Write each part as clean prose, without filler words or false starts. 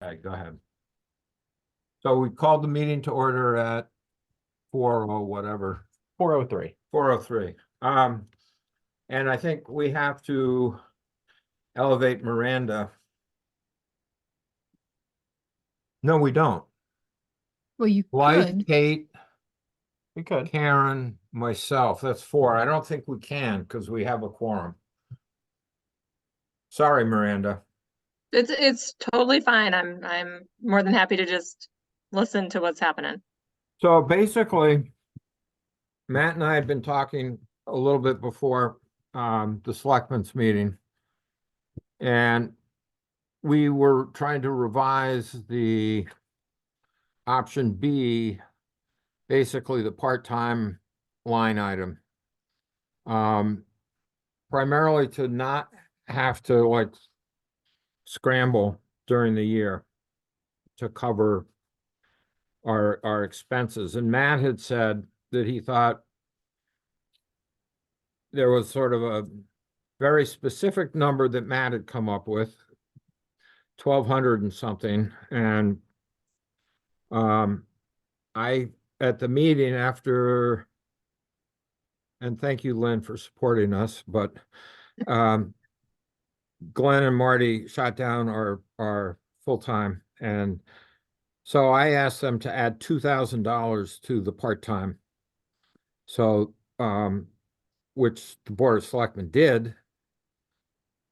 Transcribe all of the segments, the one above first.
Okay, go ahead. So we called the meeting to order at 4:03. 4:03. And I think we have to elevate Miranda. No, we don't. Well, you Blythe, could. Kate, We could. Karen, myself, that's 4. I don't think we can because we have a quorum. Sorry, Miranda. It's totally fine. I'm more than happy to just listen to what's happening. So basically, Matt and I had been talking a little bit before the selectmen's meeting. And we were trying to revise the option B, basically the part-time line item. Primarily to not have to like scramble during the year to cover our expenses. And Matt had said that he thought there was sort of a very specific number that Matt had come up with, 1,200 and something. And I, at the meeting after, and thank you, Lynn, for supporting us, but Glenn and Marty shot down our full-time. And so I asked them to add $2,000 to the part-time. So, which the Board of Selectmen did.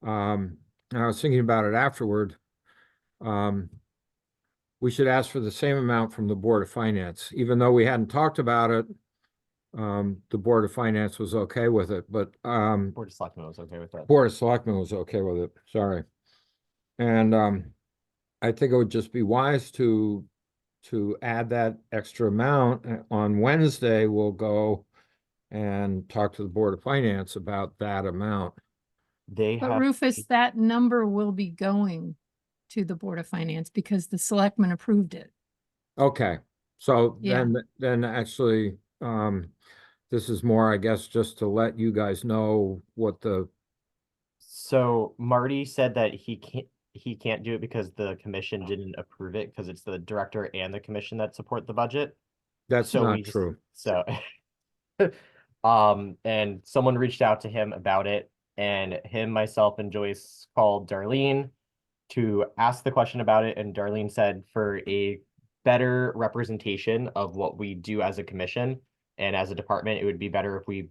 And I was thinking about it afterward. We should ask for the same amount from the Board of Finance, even though we hadn't talked about it. The Board of Finance was okay with it, but Board of Selectmen was okay with that. Board of Selectmen was okay with it, sorry. And I think it would just be wise to add that extra amount. On Wednesday, we'll go and talk to the Board of Finance about that amount. They But have Rufus, that number will be going to the Board of Finance because the selectmen approved it. Okay, so Yeah. then actually, this is more, I guess, just to let you guys know what the, So Marty said that he can't do it because the commission didn't approve it because it's the director and the commission that support the budget. that's So not we just- true. So and someone reached out to him about it, and him, myself, and Joyce called Darlene to ask the question about it, and Darlene said for a better representation of what we do as a commission and as a department, it would be better if we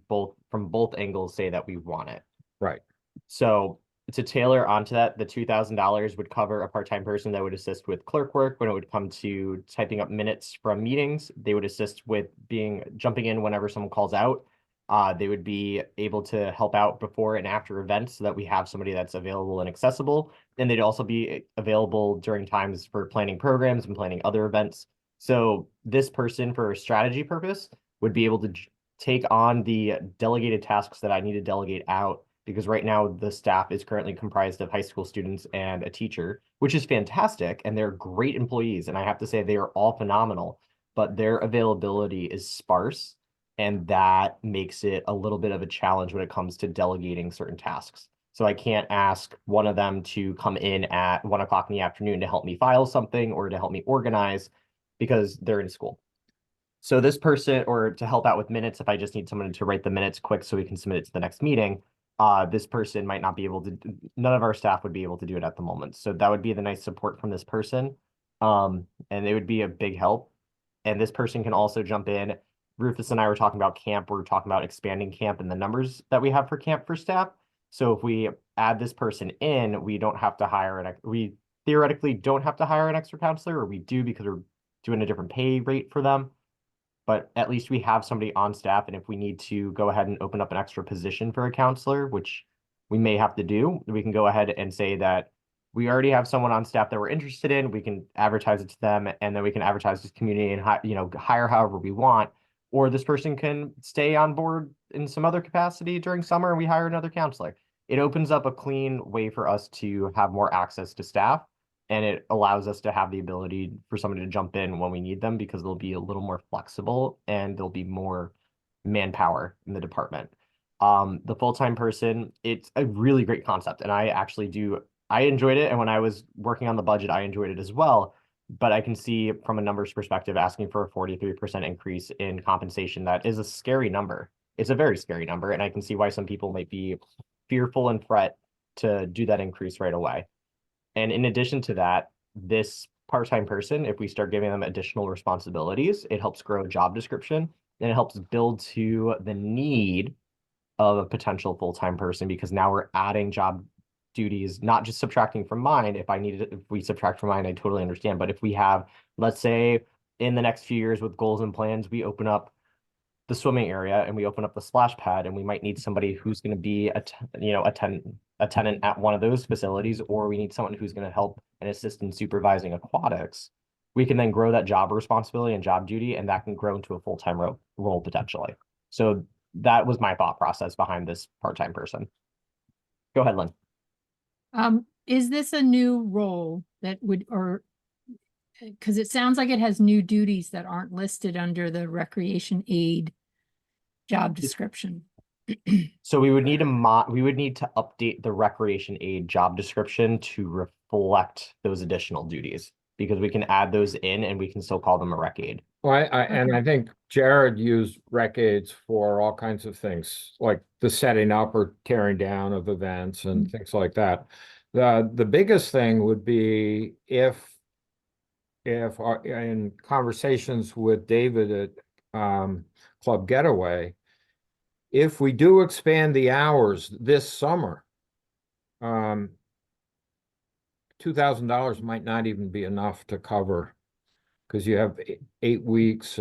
from both angles say that we want it. Right. So to tailor onto that, the $2,000 would cover a part-time person that would assist with clerk work when it would come to typing up minutes from meetings. They would assist with jumping in whenever someone calls out. They would be able to help out before and after events so that we have somebody that's available and accessible. And they'd also be available during times for planning programs and planning other events. So this person, for a strategy purpose, would be able to take on the delegated tasks that I need to delegate out, because right now the staff is currently comprised of high school students and a teacher, which is fantastic, and they're great employees, and I have to say they are all phenomenal, but their availability is sparse, and that makes it a little bit of a challenge when it comes to delegating certain tasks. So I can't ask one of them to come in at 1 o'clock in the afternoon to help me file something or to help me organize because they're in school. So this person, or to help out with minutes, if I just need someone to write the minutes quick so we can submit it to the next meeting, this person might not be able to, none of our staff would be able to do it at the moment. So that would be the nice support from this person. And it would be a big help. And this person can also jump in. Rufus and I were talking about camp. We're talking about expanding camp and the numbers that we have for camp for staff. So if we add this person in, we don't have to hire we theoretically don't have to hire an extra counselor, or we do because we're doing a different pay rate for them. But at least we have somebody on staff, and if we need to go ahead and open up an extra position for a counselor, which we may have to do, we can go ahead and say that we already have someone on staff that we're interested in. We can advertise it to them, and then we can advertise this community and hire however we want. Or this person can stay on board in some other capacity during summer, and we hire another counselor. It opens up a clean way for us to have more access to staff. And it allows us to have the ability for somebody to jump in when we need them, because they'll be a little more flexible and there'll be more manpower in the department. The full-time person, it's a really great concept. And I I enjoyed it, and when I was working on the budget, I enjoyed it as well. But I can see from a numbers perspective, asking for a 43% increase in compensation, that is a scary number. It's a very scary number, and I can see why some people might be fearful and fret to do that increase right away. And in addition to that, this part-time person, if we start giving them additional responsibilities, it helps grow a job description, and it helps build to the need of a potential full-time person, because now we're adding job duties, not just subtracting from mine. If we subtract from mine, I totally understand. But if we have, let's say, in the next few years with goals and plans, we open up the swimming area and we open up the splash pad, and we might need somebody who's going to be a tenant at one of those facilities, or we need someone who's going to help and assist in supervising aquatics. We can then grow that job responsibility and job duty, and that can grow into a full-time role potentially. So that was my thought process behind this part-time person. Go ahead, Lynn. Is this a new role that would, or, because it sounds like it has new duties that aren't listed under the recreation aid job description. So we would need to update the recreation aid job description to reflect those additional duties, because we can add those in and we can still call them a rec aid. Well, and I think Jared used rec aids for all kinds of things, like the setting up or tearing down of events and things like that. The biggest thing would be if in conversations with David at Club Getaway, if we do expand the hours this summer, $2,000 might not even be enough to cover, because you have 8 weeks,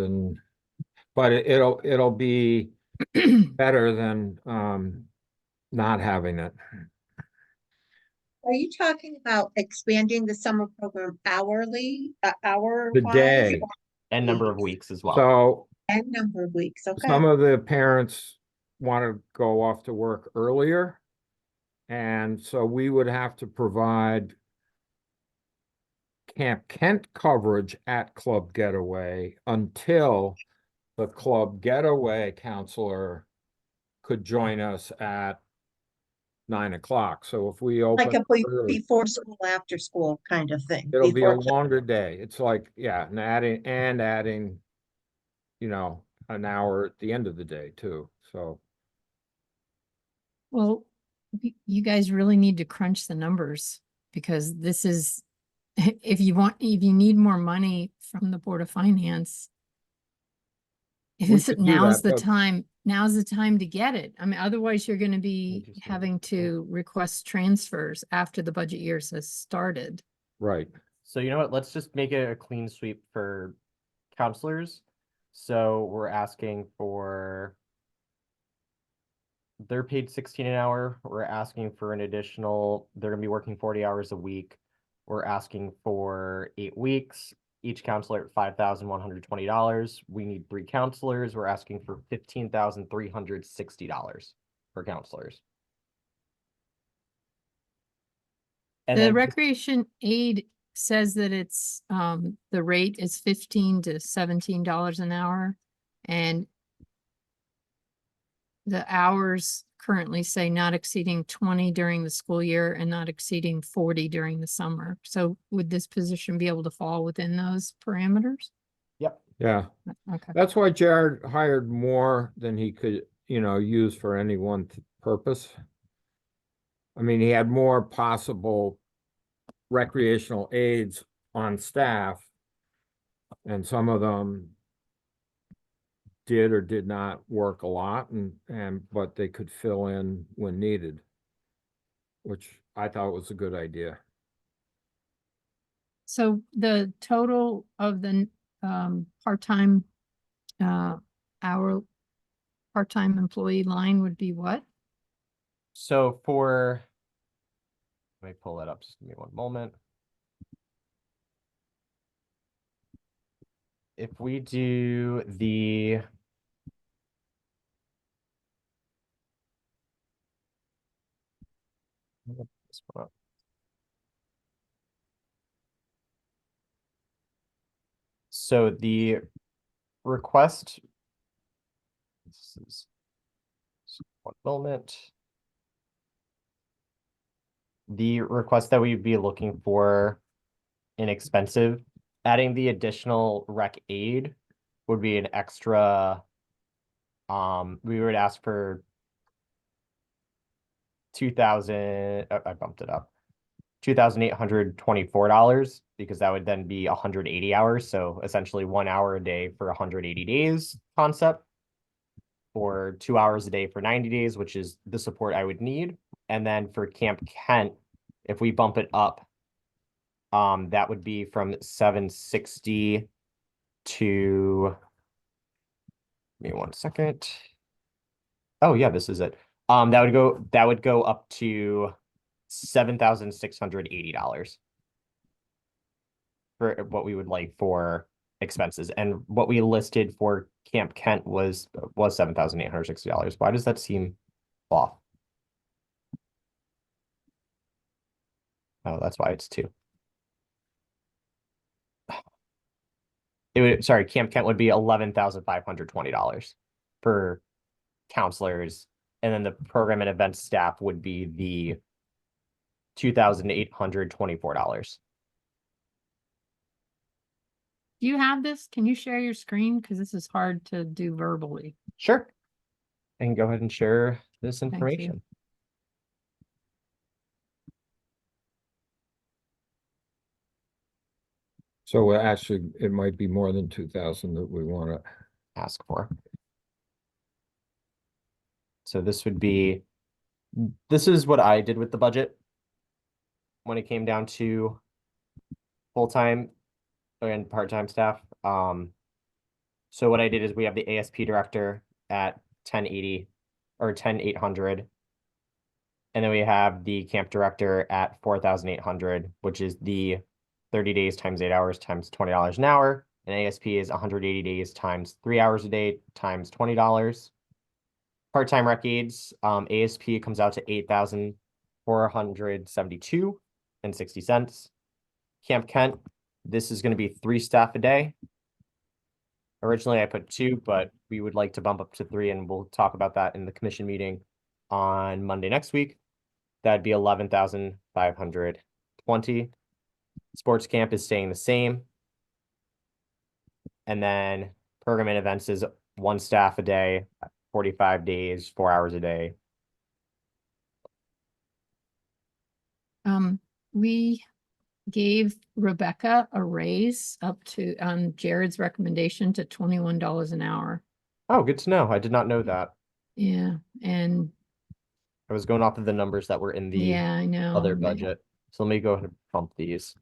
but it'll be better than not having it. Are you talking about expanding the summer program hourly, hour? The day. And number of weeks as well. So And number of weeks, okay. some of the parents want to go off to work earlier, and so we would have to provide Camp Kent coverage at Club Getaway until the Club Getaway counselor could join us at 9 o'clock. So if we open Like a early, before school, after school kind of thing. it'll be a before- longer day. It's like, yeah, and adding, an hour at the end of the day too. So Well, you guys really need to crunch the numbers, because this is, if you need more money from the Board of Finance, could do now's that, the but- time, to get it. I mean, otherwise you're gonna be Interesting. having to request transfers after the budget years has started. right. So you know what? Let's just make it a clean sweep for counselors. So we're asking for, they're paid 16 an hour. We're asking for an additional, they're gonna be working 40 hours a week. We're asking for 8 weeks, each counselor at $5,120. We need 3 counselors. We're asking for $15,360 for counselors. And The then recreation aid says that it's, the rate is $15 to $17 an hour, and the hours currently say not exceeding 20 during the school year and not exceeding 40 during the summer. So would this position be able to fall within those parameters? Yep. Yeah. Okay. That's why Jared hired more than he could, use for any one purpose. I mean, he had more possible recreational aides on staff, and some of them did or did not work a lot, but they could fill in when needed, which I thought was a good idea. So the total of the part-time part-time employee line would be what? So for, let me pull that up, just give me one moment. If we do the this one up. So the request, this is just one moment. The request that we'd be looking for inexpensive, adding the additional rec aid would be an extra. We would ask for 2,000, I bumped it up. $2,824 because that would then be 180 hours. So essentially 1 hour a day for 180 days concept. Or 2 hours a day for 90 days, which is the support I would need. And then for Camp Kent, if we bump it up, that would be from 760 to, give me 1 second. Oh yeah, this is it. That would go up to $7,680 for what we would like for expenses. And what we listed for Camp Kent was $7,860. Why does that seem off? Oh, that's why it's 2. Sorry, Camp Kent would be $11,520 for counselors. And then the program and events staff would be the $2,824. Do you have this? Can you share your screen? Because this is hard to do verbally. Sure. I can go ahead and share this you. information. So actually, it might be more than 2,000 that we want to. Ask for. So this is what I did with the budget when it came down to full-time and part-time staff. So what I did is we have the ASP director at 1080 or 10,800. And then we have the camp director at 4,800, which is the 30 days times 8 hours times $20 an hour. And ASP is 180 days times 3 hours a day times $20. Part-time rec aides, ASP comes out to 8,472.60. Camp Kent, this is going to be 3 staff a day. Originally, I put 2, but we would like to bump up to 3, and we'll talk about that in the commission meeting on Monday next week. That'd be 11,520. Sports camp is staying the same. And then program and events is 1 staff a day, 45 days, 4 hours a day. We gave Rebecca a raise up to, on Jared's recommendation, to $21 an hour. Oh, good to know. I did not know that. Yeah, and I was going off of the numbers that were in the yeah, I know. other but- budget. So let me go ahead and bump these.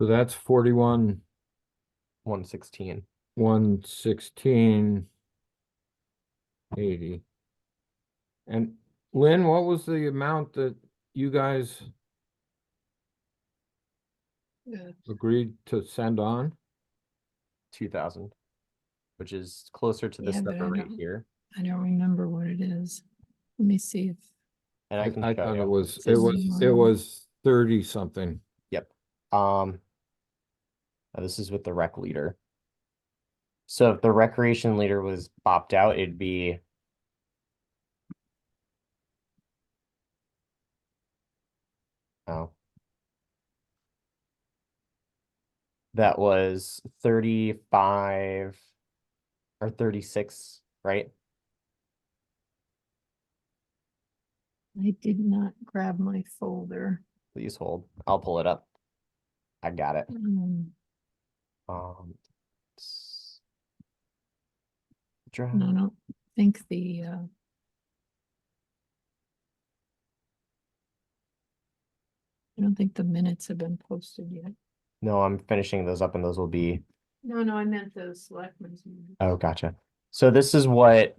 So that's 41, 116. 116, 80. And Lynn, what was the amount that you guys agreed to send on? 2,000, which is closer to this Yeah, but number I right don't- here. I don't remember what it is. Let me see if, And I can I show thought you. it was, Says it online. was 30 something. Now this is with the rec leader. So if the recreation leader was bopped out, it'd be that was 35 or 36, right? I did not grab my folder. Please hold. I'll pull it up. I got it. S- No, I Drive. don't think I don't think the minutes have been posted yet. No, I'm finishing those up and those will be, No, I meant the selectmen's. minutes. oh, gotcha. So this is what,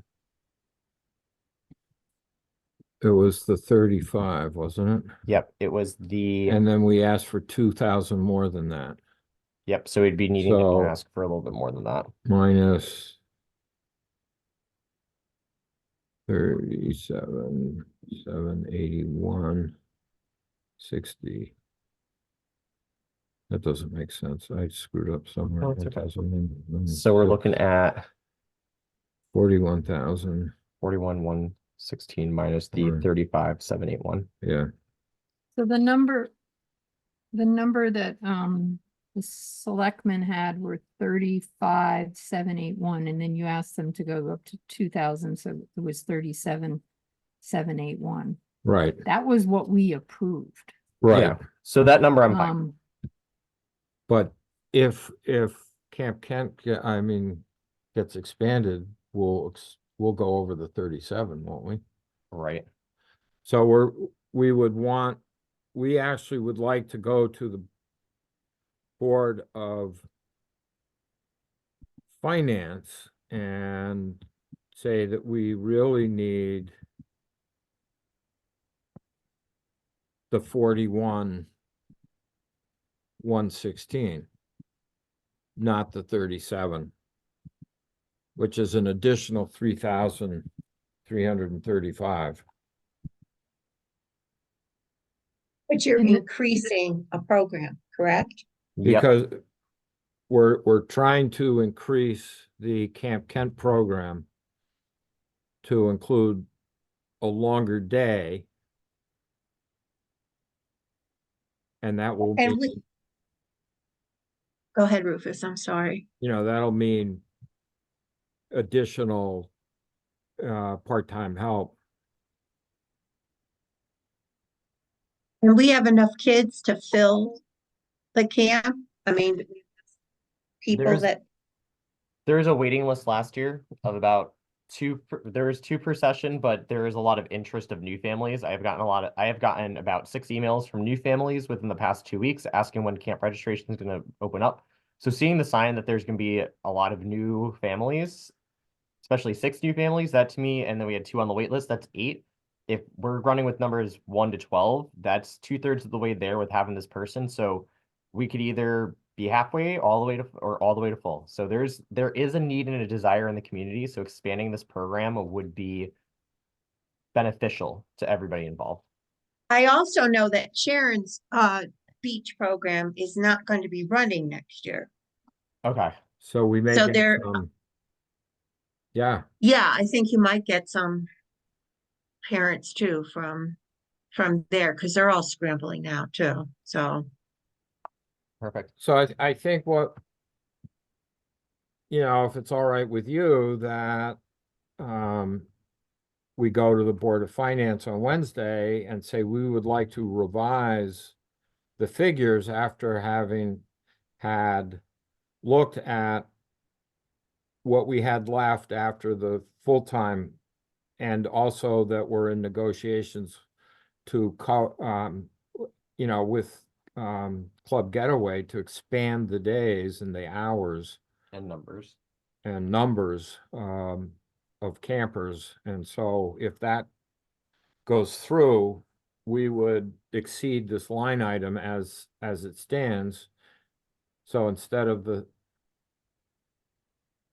It was the 35, wasn't it? yep, it was the, And then we asked for 2,000 more than that, yep, so we'd be needing to So- ask for a little bit more than that. minus 37, 781. 60. That doesn't make sense. I screwed up somewhere. No, it's That okay. doesn't- So we're looking at 41,000, 41,116 minus the Or- 35,781. yeah. So the number that, the selectmen had were 35,781, and then you asked them to go up to 2,000, so it was 37,781. Right, That was what we approved. right. Yeah. So that number I'm fine. But if Camp Kent, gets expanded, we'll go over the 37, won't we? Right. So we actually would like to go to the Board of Finance and say that we really need the 41,116, not the 37, which is an additional 3,335. But you're And the- increasing a program, correct? Yep. Because we're trying to increase the Camp Kent program to include a longer day. And that will And be, Go ahead, Rufus, I'm sorry. that'll mean additional part-time help. And we have enough kids to fill the camp? I mean, people There's- that, There was a waiting list last year of about there was 2 per session, but there is a lot of interest of new families. I have gotten about 6 emails from new families within the past 2 weeks asking when camp registration is going to open up. So seeing the sign that there's going to be a lot of new families, especially 6 new families, that to me, and then we had 2 on the wait list, that's 8. If we're running with numbers 1 to 12, that's 2/3 of the way there with having this person. So we could either be halfway all the way to full. So there is a need and a desire in the community. So expanding this program would be beneficial to everybody involved. I also know that Sharon's beach program is not going to be running next year. Okay. So we may So get there- some. Yeah, Yeah, I think you might get some parents too from there, because they're all scrambling now too, so. Perfect. so I think if it's all right with you, that we go to the Board of Finance on Wednesday and say we would like to revise the figures after having had looked at what we had left after the full-time, and also that we're in negotiations to with Club Getaway to expand the days and the hours And numbers. and numbers of campers. And so if that goes through, we would exceed this line item as it stands. So instead of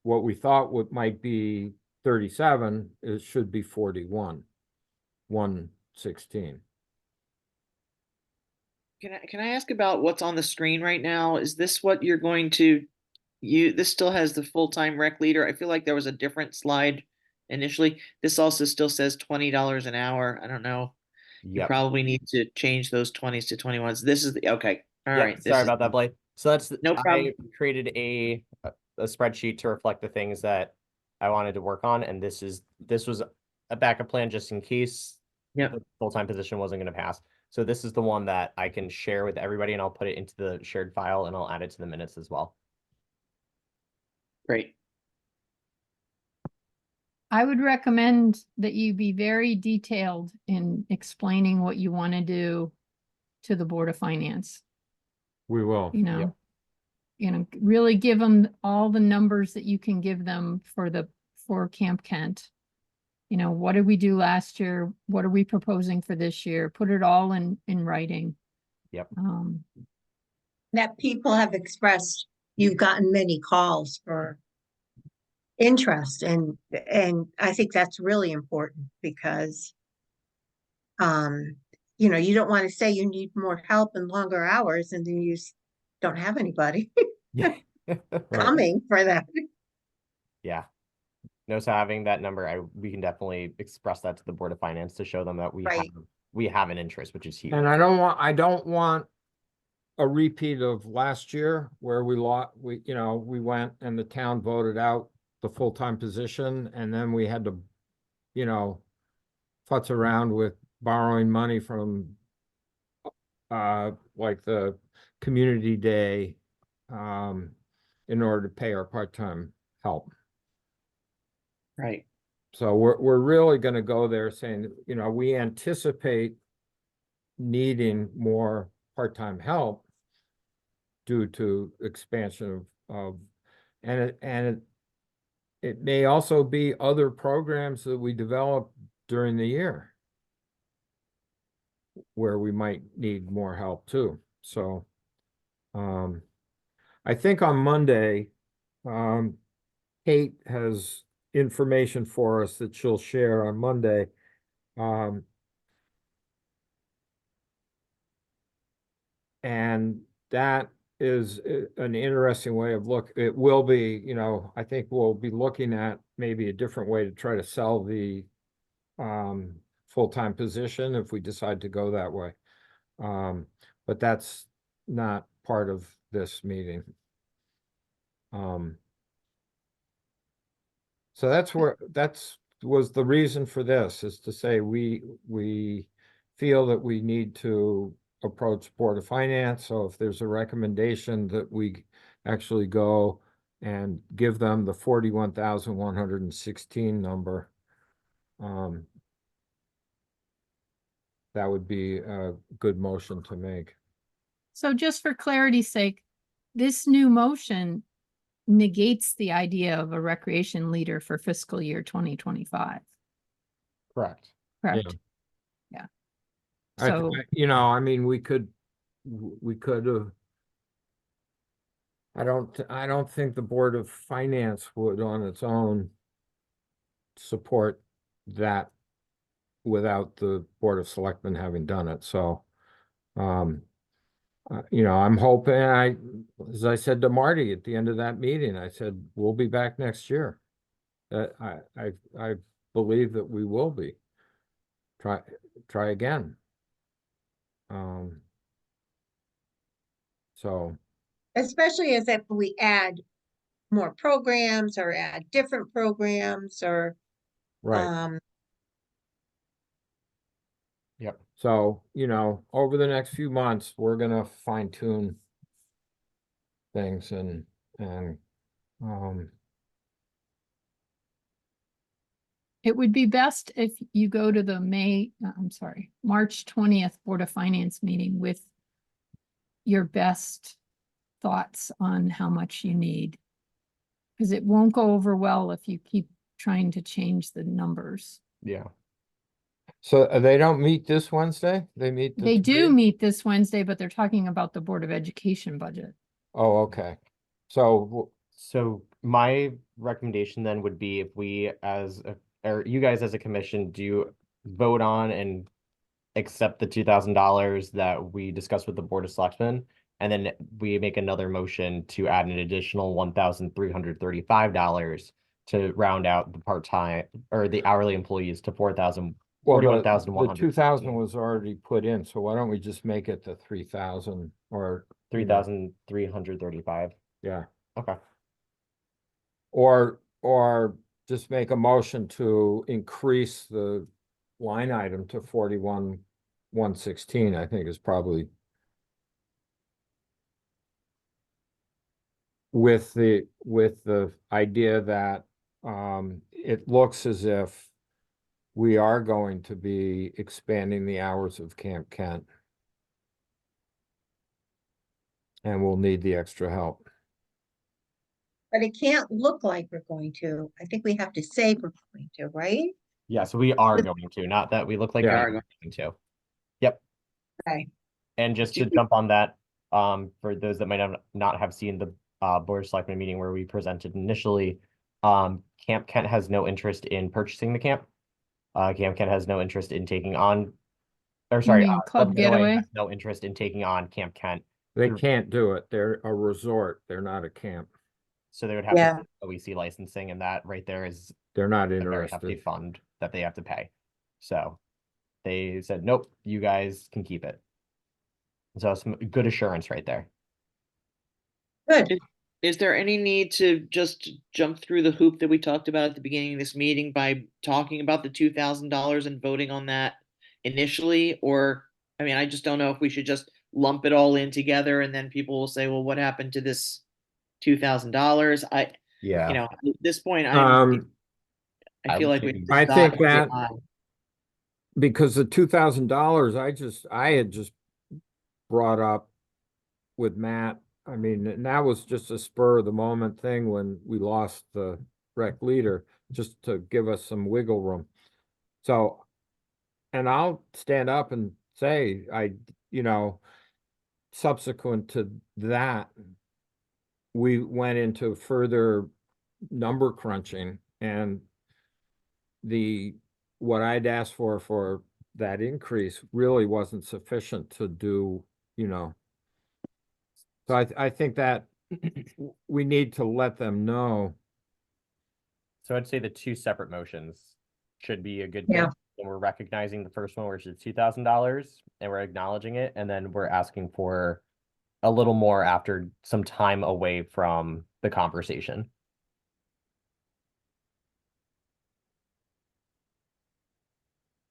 what we thought might be 37, it should be 41,116. Can I ask about what's on the screen right now? Is this what you're going to this still has the full-time rec leader. I feel like there was a different slide initially. This also still says $20 an hour. I don't know. You Yep. probably need to change those 20s to 21s. This is okay. All Yep, right. this sorry is- about that, Blake. So No problem. I created a spreadsheet to reflect the things that I wanted to work on, and this was a backup plan just in case Yep. the full-time position wasn't going to pass. So this is the one that I can share with everybody, and I'll put it into the shared file, and I'll add it to the minutes as well. Great. I would recommend that you be very detailed in explaining what you want to do to the Board of Finance, We will. Really give them all the numbers that you can give them for Camp Kent. What did we do last year? What are we proposing for this year? Put it all in writing. Yep. That people have expressed, you've gotten many calls for interest, and I think that's really important because you don't want to say you need more help and longer hours and then don't have anybody Yeah. coming for that. Yeah. No, so having that number, we can definitely express that to the Board of Finance to show them that Right. we have an interest, which is huge. And I don't want a repeat of last year where we went and the town voted out the full-time position and then we had to, futz around with borrowing money from like the community day in order to pay our part-time help. Right. So we're really gonna go there saying, we anticipate needing more part-time help due to expansion and it may also be other programs that we develop during the year where we might need more help too. So I think on Monday, Kate has information for us that she'll share on Monday. And that is an interesting way of it will be, I think we'll be looking at maybe a different way to try to sell the full-time position if we decide to go that way. But that's not part of this meeting. So was the reason for this, is to say we feel that we need to approach Board of Finance. So if there's a recommendation that we actually go and give them the 41,116 number, that would be a good motion to make. So just for clarity's sake, this new motion negates the idea of a recreation leader for fiscal year 2025. Correct. Correct? Yeah. So, I mean, we could have. I don't think the Board of Finance would on its own support that without the Board of Selectmen having done it. So, I'm hoping, as I said to Marty at the end of that meeting, I said, we'll be back next year. I believe that we will be. Try again. So. Especially as if we add more programs or add different programs or, Right. Yep. So, over the next few months, we're gonna fine tune things and it would be best if you go to the March 20th Board of Finance meeting with your best thoughts on how much you need. Because it won't go over well if you keep trying to change the numbers. Yeah. so they don't meet this Wednesday? They meet They do 3rd? meet this Wednesday, but they're talking about the Board of Education budget. Oh, okay. So, So my recommendation then would be if we or you guys as a commission do vote on and accept the $2,000 that we discussed with the Board of Selectmen, and then we make another motion to add an additional $1,335 to round out the part-time or the hourly employees to 4,000. well, the 41,100. 2,000 was already put in, so why don't we just make it the 3,000 or? 3,335. Yeah, Okay. or just make a motion to increase the line item to 41,116, I think is probably. With the idea that it looks as if we are going to be expanding the hours of Camp Kent. And we'll need the extra help. but it can't look like we're going to. I think we have to say we're going to, right? Yeah, so we are With- going to, not that we look like Yeah. we are going to. Yep. Okay. And just to jump on that, for those that might not have seen the Board of Selectmen meeting where we presented initially, Camp Kent has no interest in purchasing the camp. Camp Kent has no interest in taking on or sorry, mean Club Getaway? has no interest in taking on Camp Kent. They can't do it. They're a resort. They're not a camp. So they would have Yeah. to do OEC licensing, and that right there is They're not a very hefty interested. fund that they have to pay. So they said, nope, you guys can keep it. So some good assurance right there. Good. Is there any need to just jump through the hoop that we talked about at the beginning of this meeting by talking about the $2,000 and voting on that initially? Or, I mean, I just don't know if we should just lump it all in together and then people will say, well, what happened to this $2,000? You know, at this point, I I feel would like we. say- I think that- Yeah. Because the $2,000, I had just brought up with Matt. I mean, and that was just a spur of the moment thing when we lost the rec leader, just to give us some wiggle room. So, and I'll stand up and say, you know, subsequent to that, we went into further number crunching, and what I'd asked for that increase really wasn't sufficient to do, you know. So I think that we need to let them know. So I'd say the two separate motions should be a good Yeah. thing. And we're recognizing the first one, which is $2,000, and we're acknowledging it, and then we're asking for a little more after some time away from the conversation.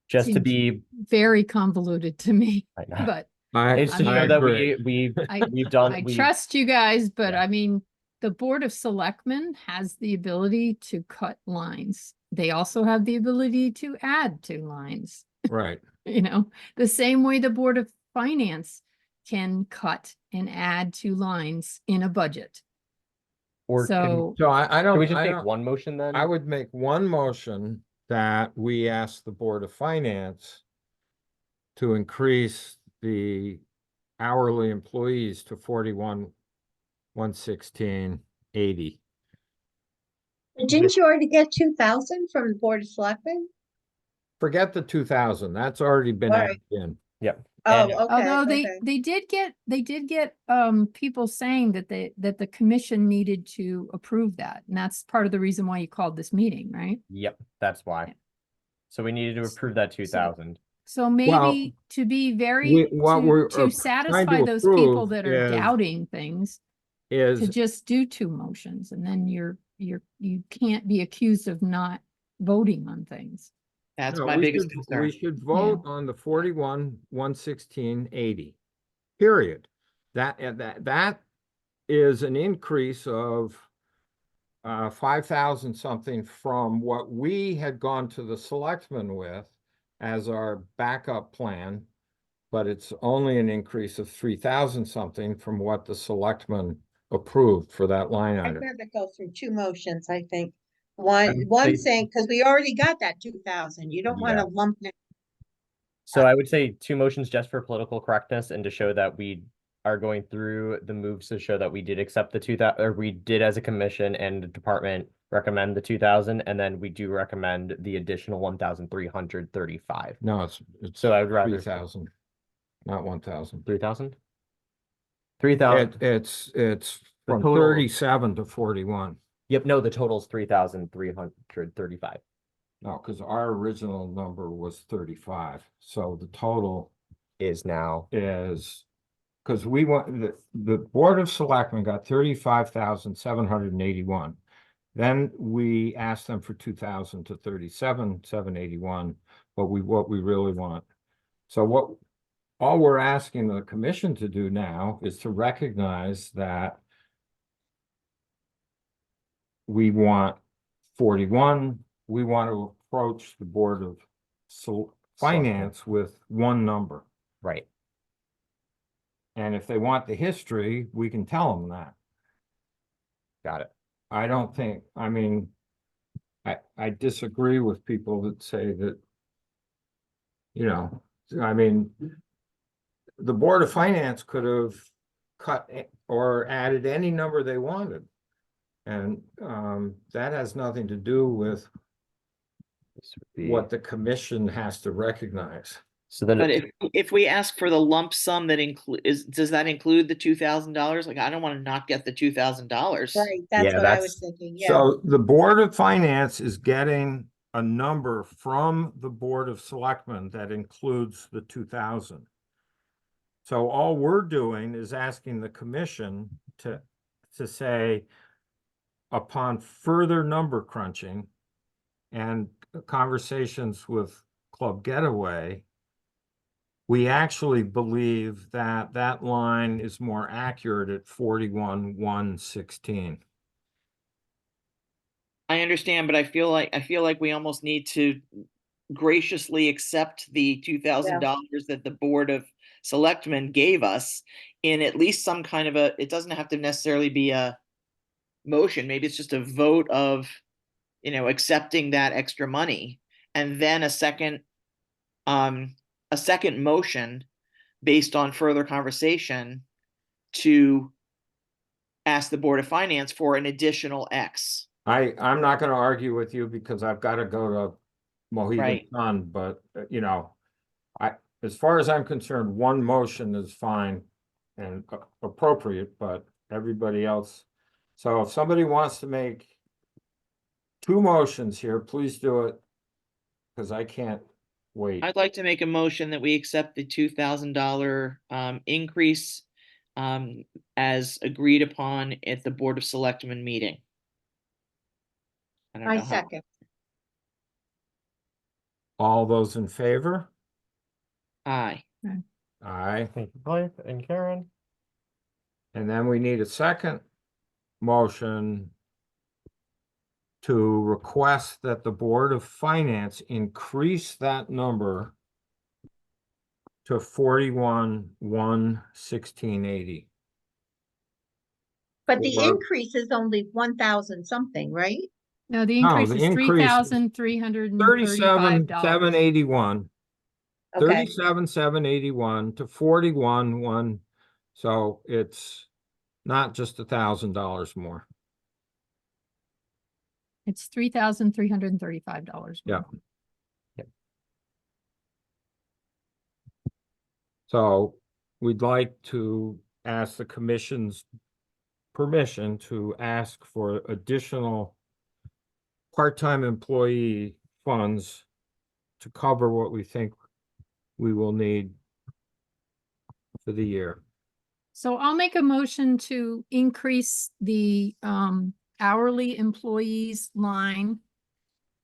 Just to Seems- be, Very convoluted to me, I know. but It's to I show that agree. I, we've done, I we, trust you guys, but Yeah. I mean, the Board of Selectmen has the ability to cut lines. They also have the ability to add to lines, Right. you know, the same way the Board of Finance can cut and add to lines in a budget. or So, So I can don't, we just I make don't, one motion then? I would make one motion that we ask the Board of Finance to increase the hourly employees to 41,116.80. Didn't you already get 2,000 from the Board of Selectmen? Forget the 2,000, that's already been Right. added in. Yep. Oh, And- okay, although okay. they did get people saying that the commission needed to approve that. And that's part of the reason why you called this meeting, right? Yep, that's why. So we needed to approve that 2,000. So maybe to be very, what we're, to trying satisfy to those people approve that are is- doubting things, to Is, just do two motions, and then you can't be accused of not voting on things. That's no, my we biggest should, concern. we should vote on the 41,116.80. Period. That is an increase of 5,000 something from what we had gone to the selectmen with as our backup plan. But it's only an increase of 3,000 something from what the selectmen approved for that line I'd item. rather go through two motions, I think. I One think- saying, because we already got that 2,000, you don't want Yeah. to lump it. So I would say two motions just for political correctness and to show that we are going through the moves to show that we did accept the 2,000, or we did as a commission and the department recommend the 2,000, and then we do recommend the additional 1,335. No, it's So I would rather 3,000, not 1,000. 3,000? 3,000. It's The from total- 37 to 41. Yep, no, the total's 3,335. No, because our original number was 35, so the total Is now, is, because we want, the Board of Selectmen got 35,781. Then we asked them for 2,000 to 37,781, what we really want. So all we're asking the commission to do now is to recognize that we want 41, we want to approach the Board of Finance with one number. right. And if they want the history, we can tell them that. Got it. I don't think, I mean, I disagree with people that say that, you know, I mean, the Board of Finance could have cut or added any number they wanted. And that has nothing to do with This would be, what the commission has to recognize. So then, But if we ask for the lump sum that does that include the $2,000? Like, I don't want to not get the $2,000. Right, that's Yeah, what I was that's- thinking, yeah. So the Board of Finance is getting a number from the Board of Selectmen that includes the 2,000. So all we're doing is asking the commission to say, upon further number crunching and conversations with Club Getaway, we actually believe that that line is more accurate at 41,116. I understand, but I feel like we almost need to graciously accept the $2,000 that the Board of Selectmen gave us in at least some kind of a, it doesn't have to necessarily be a motion. Maybe it's just a vote of, accepting that extra money. And then a second motion based on further conversation to ask the Board of Finance for an additional X. I'm not gonna argue with you because I've got to go to Mohegan Right. Sun, but as far as I'm concerned, one motion is fine and appropriate, but everybody else. So if somebody wants to make two motions here, please do it. Because I can't wait. I'd like to make a motion that we accept the $2,000 increase as agreed upon at the Board of Selectmen meeting. I don't I know how. second. All those in favor? Aye. Aye. thank you, Blythe and Karen. And then we need a second motion to request that the Board of Finance increase that number to 41,116.80. But the Or- increase is only 1,000 something, right? No, the No, increase the is increase is $3,335. 37,781. Okay, 37,781 to 41,1. So it's not just $1,000 more. It's $3,335. Yeah. Yep. So we'd like to ask the commission's permission to ask for additional part-time employee funds to cover what we think we will need for the year. So I'll make a motion to increase the hourly employees line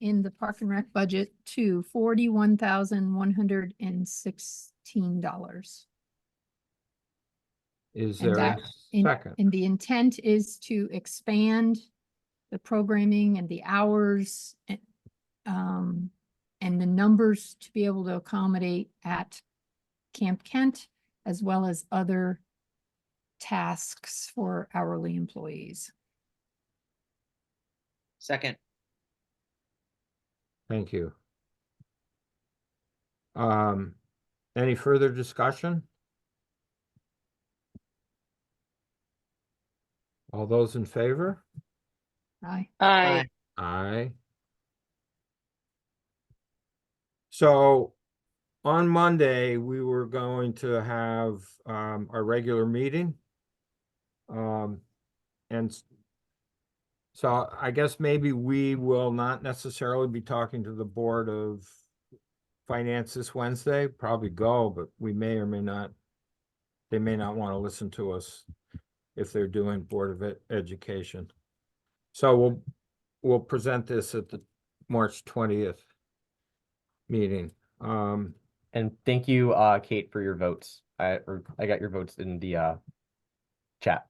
in the Park and Rec budget to $41,116. Is And there a that, and, second? and the intent is to expand the programming and the hours and the numbers to be able to accommodate at Camp Kent, as well as other tasks for hourly employees. Second. Thank you. Any further discussion? All those in favor? Aye. Aye. Aye. So on Monday, we were going to have our regular meeting. So I guess maybe we will not necessarily be talking to the Board of Finance this Wednesday, probably go, but we may or may not. They may not want to listen to us if they're doing Board of Education. So we'll present this at the March 20th meeting. And thank you, Kate, for your votes. I got your votes in the chat.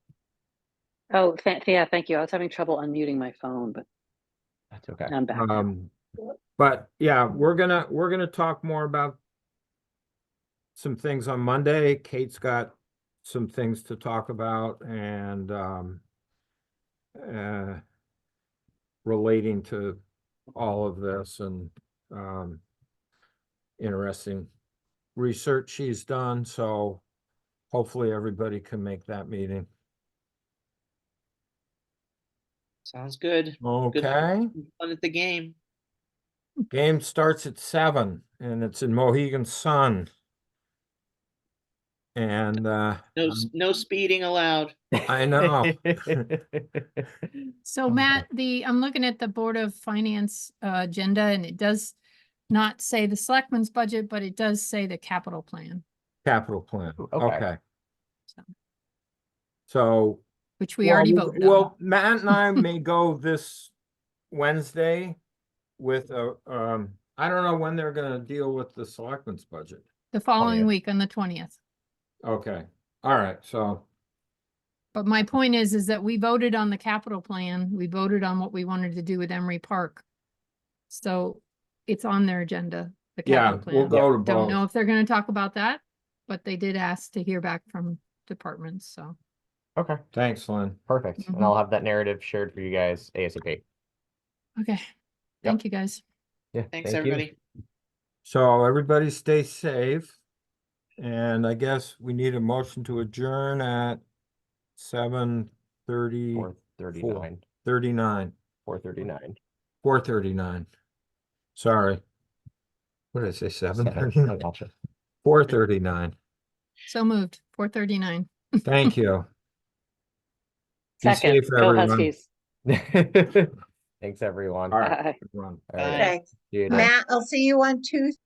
Oh, yeah, thank you. I was having trouble unmuting my phone, but That's okay. I'm back now. But yeah, we're gonna talk more about some things on Monday. Kate's got some things to talk about and relating to all of this and interesting research she's done. So hopefully everybody can make that meeting. Sounds good. Okay, Fun at the game. game starts at 7 and it's in Mohegan Sun. And, No speeding allowed. I know. So Matt, I'm looking at the Board of Finance agenda and it does not say the selectmen's budget, but it does say the capital plan, Capital plan, Okay. okay. So. So. which we already well, voted on. Well, Matt and I may go this Wednesday with I don't know when they're gonna deal with the selectmen's budget. The following 20th. week on the 20th. Okay, all right, so, But my point is that we voted on the capital plan. We voted on what we wanted to do with Emery Park. So it's on their agenda, the yeah, capital we'll plan. go to Don't know both. if they're gonna talk about that, but they did ask to hear back from departments, so. Okay, Thanks, Lynn. perfect. And I'll have that narrative shared for you guys ASAP. Okay, thank you, guys. Yeah. Thanks, thank you. everybody. So everybody stay safe. And I guess we need a motion to adjourn at 7:30, 4:39. 39, 4:39. 4:39. Sorry. What did I say, 7:39? I gotcha. 4:39. So moved, 4:39. Thank you. Be Second, safe, go everyone. Huskies. Thanks, everyone. All right, Bye. everyone. All right. Okay, See you. Matt, I'll see you on Tuesday.